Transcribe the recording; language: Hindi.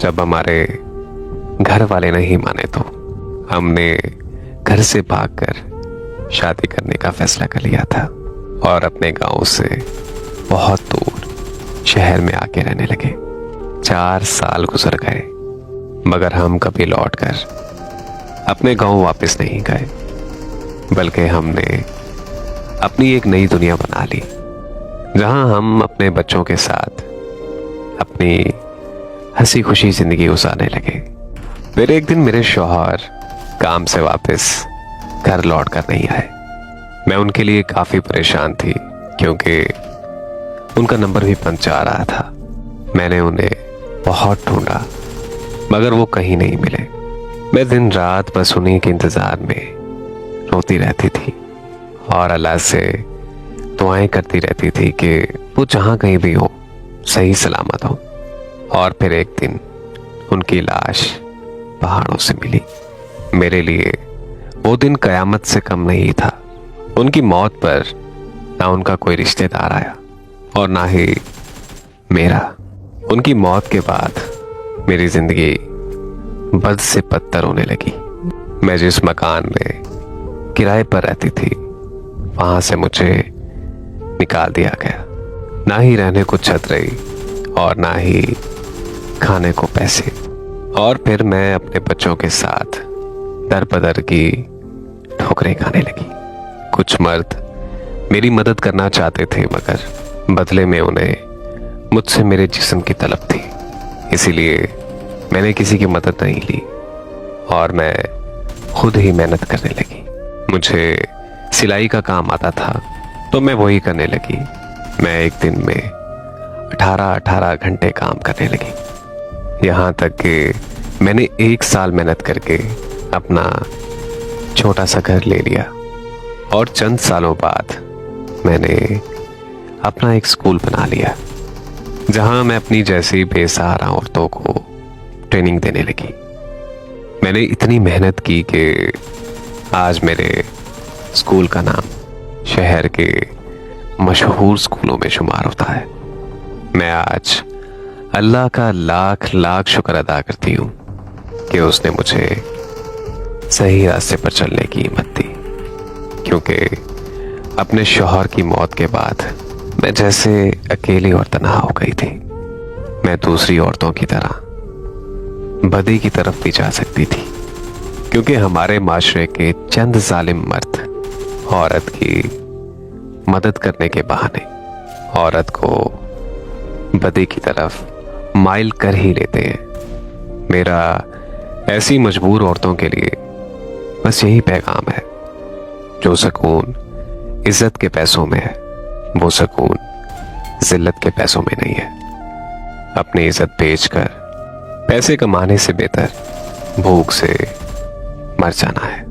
जब हमारे घर वाले नहीं माने तो हमने घर से भागकर शादी करने का फैसला कर लिया था और अपने गांव से बहुत दूर शहर में आके रहने लगे। 4 साल गुजर गए मगर हम कभी लौटकर अपने गांव वापस नहीं गए, बल्कि हमने अपनी एक नई दुनिया बना ली जहां हम अपने बच्चों के साथ अपनी हंसी खुशी जिंदगी गुजारने लगे। फिर एक दिन मेरे शौहर काम से वापस घर लौट कर नहीं आए। मैं उनके लिए काफी परेशान थी क्योंकि उनका नंबर भी बंद जा रहा था। मैंने उन्हें बहुत ढूंढा मगर वो कहीं नहीं मिले। मैं दिन रात बस उन्हीं के इंतजार में रोती रहती थी और अल्लाह से दुआएं करती रहती थी कि वो जहां कहीं भी हो सही सलामत हो। और फिर एक दिन उनकी लाश पहाड़ों से मिली। मेरे लिए वो दिन कयामत से कम नहीं था। उनकी मौत पर ना उनका कोई रिश्तेदार आया और ना ही मेरा। उनकी मौत के बाद मेरी जिंदगी बद से बदतर होने लगी। मैं जिस मकान में किराए पर रहती थी वहां से मुझे निकाल दिया गया। ना ही रहने को छत रही और ना ही खाने को पैसे। और फिर मैं अपने बच्चों के साथ दर बदर की ठोकरें खाने लगी। कुछ मर्द मेरी मदद करना चाहते थे मगर बदले में उन्हें मुझसे मेरे जिस्म की तलब थी, इसीलिए मैंने किसी की मदद नहीं ली और मैं खुद ही मेहनत करने लगी। मुझे सिलाई का काम आता था तो मैं वही करने लगी। मैं एक दिन में 18 घंटे काम करने लगी। यहाँ तक कि मैंने 1 साल मेहनत करके अपना छोटा सा घर ले लिया और चंद सालों बाद मैंने अपना एक स्कूल बना लिया जहां मैं अपनी जैसी बेसहारा औरतों को ट्रेनिंग देने लगी। मैंने इतनी मेहनत की कि आज मेरे स्कूल का नाम शहर के मशहूर स्कूलों में शुमार होता है। मैं आज अल्लाह का लाख लाख शुक्र अदा करती हूँ कि उसने मुझे सही रास्ते पर चलने की हिम्मत दी, क्योंकि अपने शौहर की मौत के बाद मैं जैसे अकेली और तन्हा हो गई थी। मैं दूसरी औरतों की तरह बदी की तरफ भी जा सकती थी, क्योंकि हमारे माशरे के चंद जालिम मर्द औरत की मदद करने के बहाने औरत को बदी की तरफ माइल कर ही लेते हैं। मेरा ऐसी मजबूर औरतों के लिए बस यही पैगाम है, जो सुकून इज्जत के पैसों में है वो सुकून जिल्लत के पैसों में नहीं है। अपनी इज्जत बेचकर पैसे कमाने से बेहतर भूख से मर जाना है।